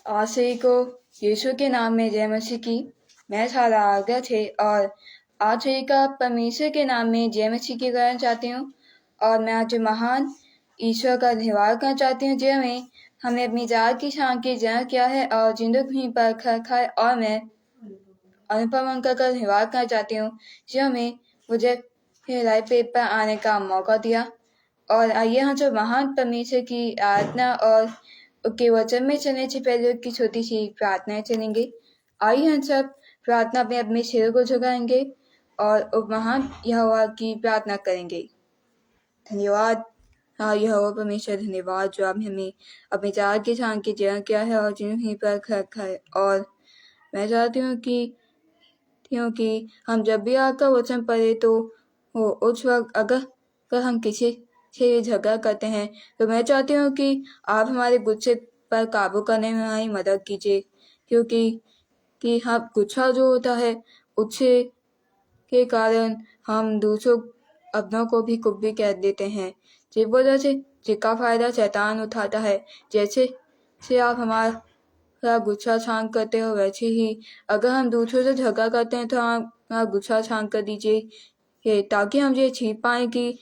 आशय को यीशु के नाम में जय मसीह की। मैं सारा आज्ञा थे और आज का परमेश्वर के नाम में जय मसीह की करना चाहती हूँ। और मैं आज महान ईश्वर का धन्यवाद करना चाहती हूँ जो हमें अपनी जात की शान की जय किया है और जिंदगी पर रखा है। और मैं अनुपम अंकल का धन्यवाद करना चाहती हूँ जो मुझे लाइव पेपर आने का मौका दिया। और आइए हम जो महान परमेश्वर की आराधना और उसके वचन में चलने से पहले उसकी छोटी सी प्रार्थनाएं चलेंगे। आइए हम सब प्रार्थना में अपने सिर को झुकाएंगे और उस महान यहोवा की प्रार्थना करेंगे। धन्यवाद हाँ यहोवा परमेश्वर, धन्यवाद जो आपने हमें अपने चार के शान की जय किया है और जिन्हें पर रखा है। और मैं चाहती हूँ कि हम जब भी आपका वचन पढ़े तो वो उस वक्त अगर हम किसी से झगड़ा करते हैं तो मैं चाहती हूँ कि आप हमारे गुस्से पर काबू करने में हमारी मदद कीजिए, क्योंकि हम गुस्सा जो होता है उससे के कारण हम दूसरों अपनों को भी कुछ भी कह देते हैं, जिस वजह से जिसका फायदा शैतान उठाता है। जैसे से आप हमारा गुस्सा शांत करते हो वैसे ही अगर हम दूसरों से झगड़ा करते हैं तो आप हमारा गुस्सा शांत कर दीजिए, ताकि हम ये छीप पाए कि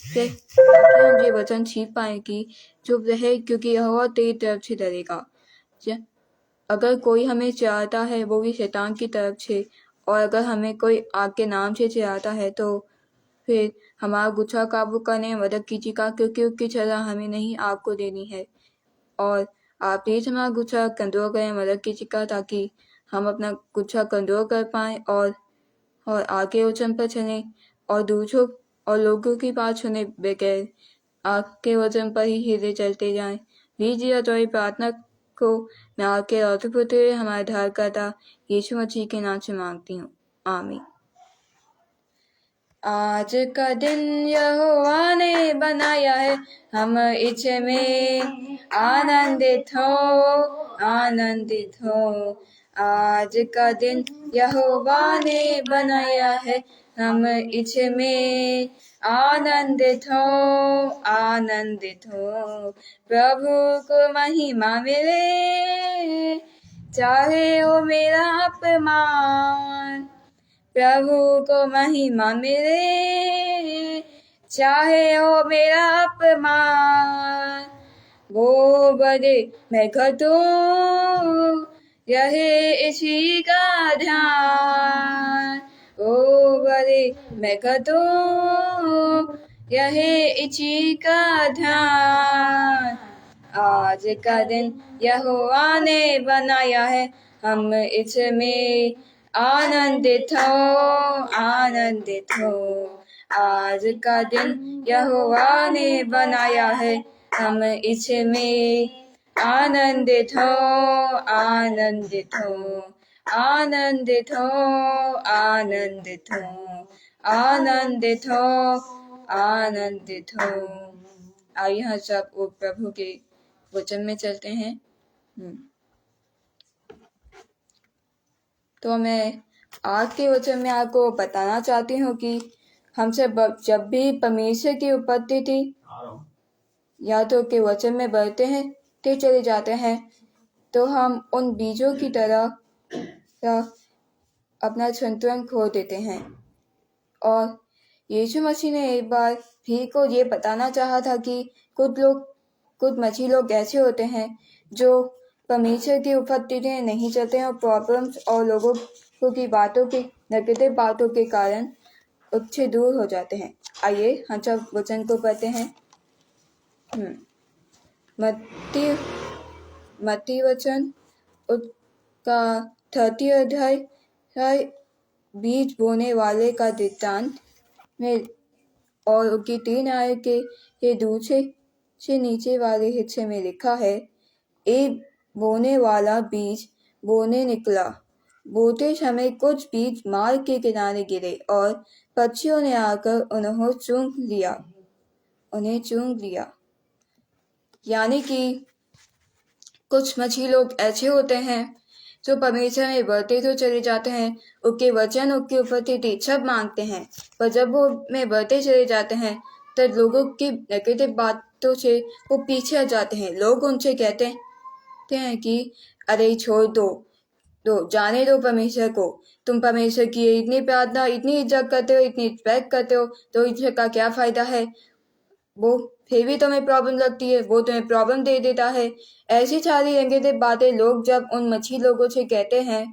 हम ये वचन छीप पाए कि चुप रहे, क्योंकि यहोवा तेरी तरफ से डरेगा। अगर कोई हमें चाहता है वो भी शैतान की तरफ से, और अगर हमें कोई आपके नाम से चाहता है तो फिर हमारा गुस्सा काबू करने में मदद कीजिएगा, क्योंकि उसकी सजा हमें नहीं आपको देनी है। और आप प्लीज हमारा गुस्सा कंट्रोल करें, मदद कीजिएगा, ताकि हम अपना गुस्सा कंट्रोल कर पाएँ और आगे वचन पर चलें और दूसरों और लोगों की बात सुने बगैर आपके वचन पर ही हिले चलते जाएं। लीजिए तो प्रार्थना को मैं आपके पुत्र हमारे धारकर्ता यीशु मसीह के नाम से मांगती हूँ, आमीन। आज का दिन यहोवा ने बनाया है, हम इसमें आनंदित हो। आज का दिन यहोवा ने बनाया है, हम इसमें आनंदित हो। प्रभु को महिमा मिले, चाहे हो मेरा अपमान। प्रभु को महिमा मिले, चाहे हो मेरा अपमान। वो बड़े मैं घटूं, रहे इसी का ध्यान। वो बड़े मैं घटूं, रहे इसी का ध्यान। आज का दिन यहोवा ने बनाया है, हम इसमें आनंदित हो। आज का दिन यहोवा ने बनाया है, हम इसमें आनंदित हो। आइए हम सब वो प्रभु के वचन में चलते हैं। तो मैं आज के वचन में आपको बताना चाहती हूँ कि हमसे जब भी परमेश्वर की उपस्थिति थी या तो के वचन में बढ़ते हैं ते चले जाते हैं, तो हम उन बीजों की तरह अपना संतुलन खो देते हैं। और यीशु मसीह ने एक बार भी को ये बताना चाहा था कि कुछ मसीही लोग ऐसे होते हैं जो परमेश्वर की उपस्थिति में नहीं चलते हैं और प्रॉब्लम्स और लोगों की बातों की नेगेटिव बातों के कारण उससे दूर हो जाते हैं। आइए हम सब वचन को पढ़ते हैं। मत्ती वचन उसका 30 अध्याय बीज बोने वाले का वृत्तांत में और उसकी 3 आयत के दूसरे से नीचे वाले हिस्से में लिखा है, एक बोने वाला बीज बोने निकला। बोते समय कुछ बीज मार्ग के किनारे गिरे और पक्षियों ने आकर उन्हें चूंघ लिया। यानी कि कुछ मसीही लोग ऐसे होते हैं जो परमेश्वर में बढ़ते तो चले जाते हैं, उसके वचन उसकी उपस्थिति सब मांगते हैं, पर जब वो में बढ़ते चले जाते हैं तो लोगों की नेगेटिव बातों से वो पीछे हट जाते हैं। लोग उनसे कहते हैं कहते हैं कि अरे छोड़ दो जाने दो परमेश्वर को, तुम परमेश्वर की इतनी प्रार्थना इतनी इज्जत करते हो, इतनी रिस्पेक्ट करते हो, तो इसका क्या फायदा है, वो फिर भी तुम्हें प्रॉब्लम लगती है, वो तुम्हें प्रॉब्लम दे देता है। ऐसी सारी नेगेटिव बातें लोग जब उन मच्छी लोगों से कहते हैं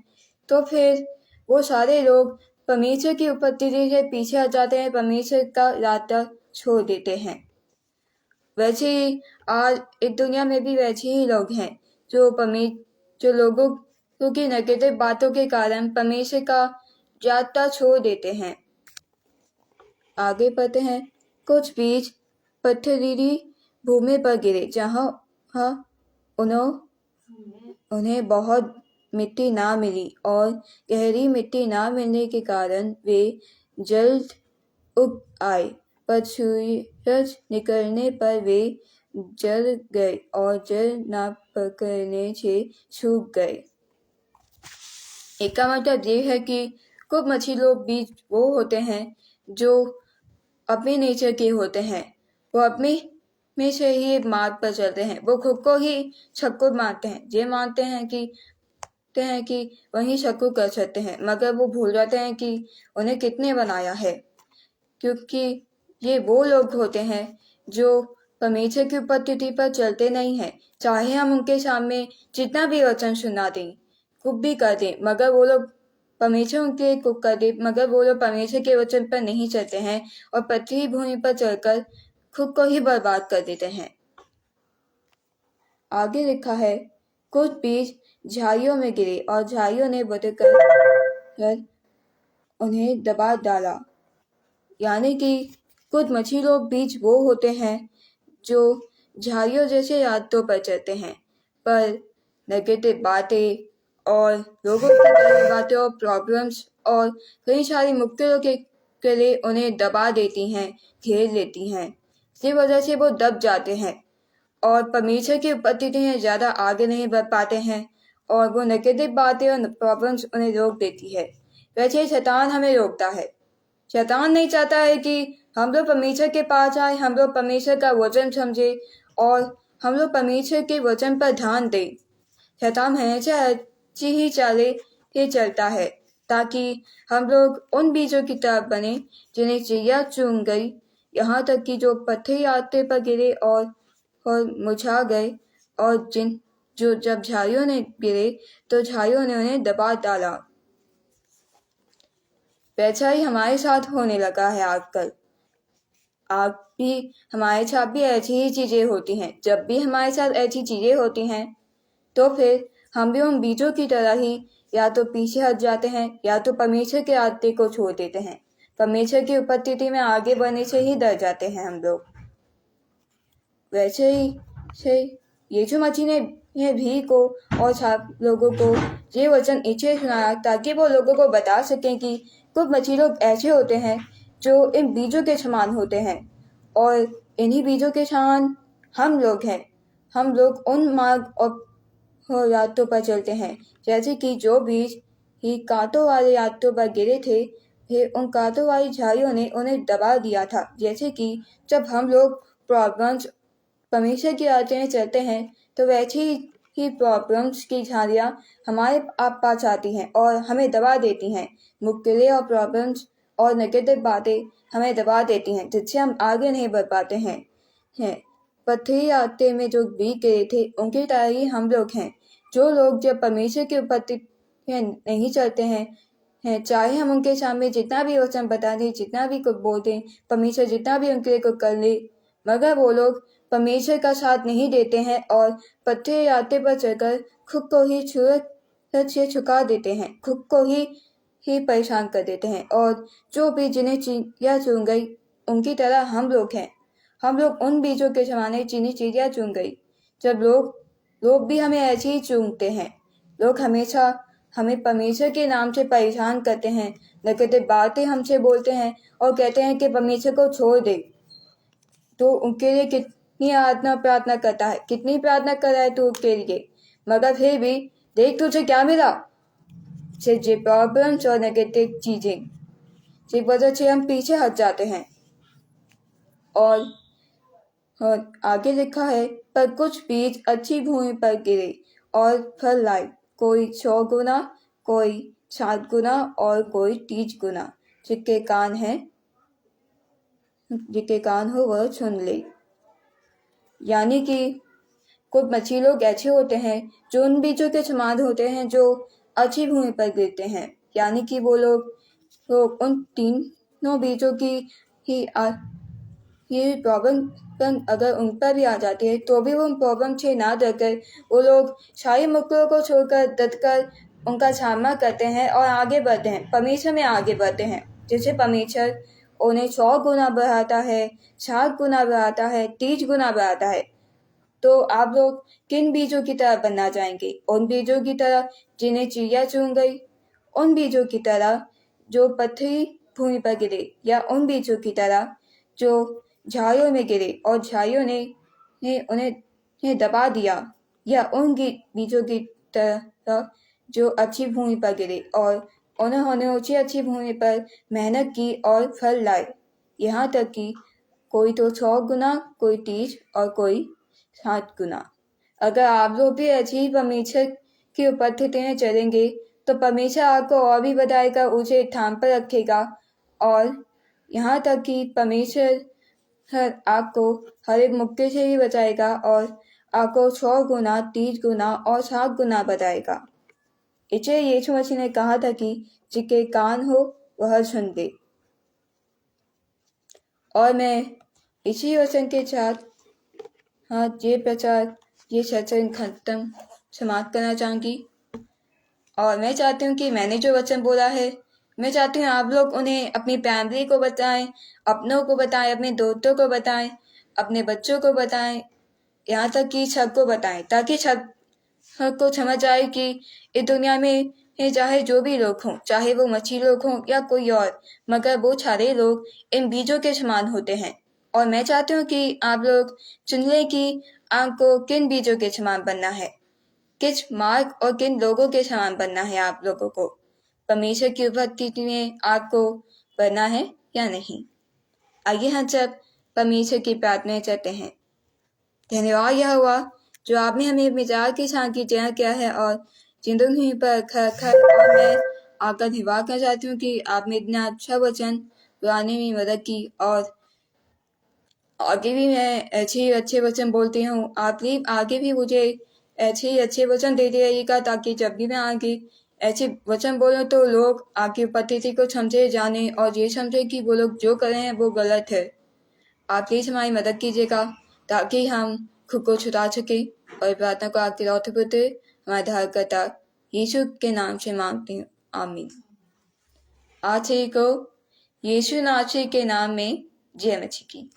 तो फिर वो सारे लोग परमेश्वर की उपस्थिति से पीछे हट जाते हैं, परमेश्वर का रास्ता छोड़ देते हैं। वैसे ही आज इस दुनिया में भी वैसे ही लोग हैं जो लोगों की नेगेटिव बातों के कारण परमेश्वर का रास्ता छोड़ देते हैं। आगे बढ़ते हैं। कुछ बीज पथरीली भूमि पर गिरे, जहाँ उन्हें बहुत मिट्टी ना मिली और गहरी मिट्टी ना मिलने के कारण वे जल्द उग आए, पर सूरज निकलने पर वे जल गए और जल ना पकड़ने से सूख गए। इसका मतलब ये है कि कुछ मछली लोग बीज वो होते हैं जो अपने नेचर के होते हैं, वो अपने में से ही एक मार्ग पर चलते हैं, वो खुद को ही शक्कुर मानते हैं, ये मानते हैं कि वही शक्कुर कर सकते हैं, मगर वो भूल जाते हैं कि उन्हें कितने बनाया है, क्योंकि ये वो लोग होते हैं जो परमेश्वर की उपस्थिति पर चलते नहीं हैं। चाहे हम उनके सामने जितना भी वचन सुना दें, कुछ भी कर दें, मगर वो लोग परमेश्वर उनके कुछ कर दे, मगर वो लोग परमेश्वर के वचन पर नहीं चलते हैं और पथरी भूमि पर चलकर खुद को ही बर्बाद कर देते हैं। आगे लिखा है, कुछ बीज झाड़ियों में गिरे और झाड़ियों ने बदलकर उन्हें दबा डाला। यानी कि कुछ मछली लोग बीज वो होते हैं जो झाड़ियों जैसे रास्तों पर चलते हैं, पर नेगेटिव बातें और लोगों की बातें और प्रॉब्लम्स और कई सारी मुश्किलों के लिए उन्हें दबा देती हैं, घेर लेती हैं। इसी वजह से वो दब जाते हैं और परमेश्वर की उपस्थिति में ज़्यादा आगे नहीं बढ़ पाते हैं और वो नेगेटिव बातें और प्रॉब्लम्स उन्हें रोक देती है। वैसे शैतान हमें रोकता है। शैतान नहीं चाहता है कि हम लोग परमेश्वर के पास आए, हम लोग परमेश्वर का वचन समझे और हम लोग परमेश्वर के वचन पर ध्यान दें। शैतान हमेशा अच्छी ही चाले ही चलता है ताकि हम लोग उन बीजों की तरह बने जिन्हें चिड़िया चुन गई, यहाँ तक कि जो पत्थर रास्ते पर गिरे और मुरझा गए और जो जब झाड़ियों ने गिरे तो झाड़ियों ने उन्हें दबा डाला। वैसा ही हमारे साथ होने लगा है आजकल। आज भी हमारे साथ भी ऐसी ही चीजें होती हैं। जब भी हमारे साथ ऐसी चीजें होती हैं तो फिर हम भी उन बीजों की तरह ही या तो पीछे हट जाते हैं या तो परमेश्वर के रास्ते को छोड़ देते हैं। परमेश्वर की उपस्थिति में आगे बढ़ने से ही डर जाते हैं हम लोग। वैसे ही से यीशु मसीह ने भी को और सब लोगों को ये वचन इसलिए सुनाया ताकि वो लोगों को बता सकें कि कुछ मसीह लोग ऐसे होते हैं जो इन बीजों के समान होते हैं और इन्हीं बीजों के समान हम लोग हैं। हम लोग उन मार्ग और रास्तों पर चलते हैं, जैसे कि जो बीज ही कांटों वाले रास्तों पर गिरे थे, फिर उन कांटों वाली झाड़ियों ने उन्हें दबा दिया था। जैसे कि जब हम लोग प्रॉब्लम्स परमेश्वर की रास्ते में चलते हैं तो वैसे ही प्रॉब्लम्स की झाड़ियाँ हमारे आप पास आती हैं और हमें दबा देती हैं। मुश्किलें और प्रॉब्लम्स और नेगेटिव बातें हमें दबा देती हैं, जिससे हम आगे नहीं बढ़ पाते हैं। पथरी रास्ते में जो बीज गिरे थे उनकी तरह ही हम लोग हैं। जो लोग जब परमेश्वर के उपस्थिति में नहीं चलते हैं, चाहे हम उनके सामने जितना भी वचन बता दें, जितना भी कुछ बोल दें, परमेश्वर जितना भी उनके लिए कुछ कर ले, मगर वो लोग परमेश्वर का साथ नहीं देते हैं और पथरी रास्ते पर चलकर खुद को ही सूरज से झुका देते हैं, खुद को ही परेशान कर देते हैं। और जो भी जिन्हें चिड़िया चुन गई उनकी तरह हम लोग हैं। हम लोग उन बीजों के समान जिन्हें चिड़िया चुन गई। जब लोग भी हमें ऐसे ही चुनते हैं। लोग हमेशा हमें परमेश्वर के नाम से परेशान करते हैं, नेगेटिव बातें हमसे बोलते हैं और कहते हैं कि परमेश्वर को छोड़ दे। तो उनके लिए कितनी प्रार्थना करता है, कितनी प्रार्थना कर रहा है तू उसके लिए, मगर फिर भी देख तुझे क्या मिला, सिर्फ ये प्रॉब्लम्स और नेगेटिव चीजें। इस वजह से हम पीछे हट जाते हैं। और आगे लिखा है, पर कुछ बीज अच्छी भूमि पर गिरे और फल लाए, कोई 100 गुना, कोई 7 गुना और कोई 30 गुना। जिसके कान हो वह सुन ले। यानी कि कुछ मछली लोग ऐसे होते हैं जो उन बीजों के समान होते हैं जो अच्छी भूमि पर गिरते हैं। यानी कि वो लोग उन तीनों बीजों की ही ये प्रॉब्लम अगर उन पर भी आ जाती है तो भी वो उन प्रॉब्लम से ना डरकर वो लोग सारी मुश्किलों को छोड़कर डटकर उनका सामना करते हैं और आगे बढ़ते हैं, परमेश्वर में आगे बढ़ते हैं। जिससे परमेश्वर उन्हें 100 गुना बढ़ाता है, 7 गुना बढ़ाता है, 30 गुना बढ़ाता है। तो आप लोग किन बीजों की तरह बनना चाहेंगे? उन बीजों की तरह जिन्हें चिड़िया चुन गई, उन बीजों की तरह जो पथरी भूमि पर गिरे, या उन बीजों की तरह जो झाड़ियों में गिरे और झाड़ियों ने उन्हें दबा दिया, या उन बीजों की तरह जो अच्छी भूमि पर गिरे और उन्होंने ऊंची अच्छी भूमि पर मेहनत की और फल लाए, यहाँ तक कि कोई तो 100 गुना, कोई 30 और कोई 7 गुना। अगर आप लोग भी ऐसी ही परमेश्वर की उपस्थिति में चलेंगे तो परमेश्वर आपको और भी बढ़ाएगा, ऊंचे स्थान पर रखेगा, और यहाँ तक कि परमेश्वर आपको हर एक मुक्के से भी बचाएगा और आपको 100 गुना, 30 गुना और 7 गुना बताएगा। इसलिए यीशु मसीह ने कहा था कि जिसके कान हो वह सुन ले। और मैं इसी वचन के साथ ये सत्संग खत्म समाप्त करना चाहूंगी। और मैं चाहती हूँ कि मैंने जो वचन बोला है, मैं चाहती हूँ आप लोग उन्हें अपनी फैमिली को बताएं, अपनों को बताएं, अपने दोस्तों को बताएं, अपने बच्चों को बताएं, यहाँ तक कि सबको बताएं, ताकि सबको समझ आए कि इस दुनिया में चाहे जो भी लोग हों, चाहे वो मछली लोग हों या कोई और, मगर वो सारे लोग इन बीजों के समान होते हैं। और मैं चाहती हूँ कि आप लोग चुन लें कि आपको किन बीजों के समान बनना है, किस मार्ग और किन लोगों के समान बनना है आप लोगों को। परमेश्वर की उपस्थिति में आपको बनना है या नहीं। आइए हम सब परमेश्वर की प्रार्थना करते हैं। धन्यवाद यह हुआ जो आपने हमें विचार के साथ की जय किया है और जिंदगी पर खर और मैं आपका धन्यवाद करना चाहती हूँ कि आपने इतना अच्छा वचन बुलाने में मदद की, और आगे भी मैं ऐसे ही अच्छे वचन बोलती हूँ। आप भी आगे भी मुझे ऐसे ही अच्छे वचन देते रहिएगा, ताकि जब भी मैं आगे ऐसे वचन बोलूँ तो लोग आपकी उपस्थिति को समझे, जाने और ये समझे कि वो लोग जो कर रहे हैं वो गलत है। आप प्लीज हमारी मदद कीजिएगा ताकि हम खुद को छुड़ा सके, और प्रार्थना को आपके रौते पुत्र हमारे धारकर्ता यीशु के नाम से मांगती हूँ, आमीन। आज को यीशु नासी के नाम में जय मसीह की।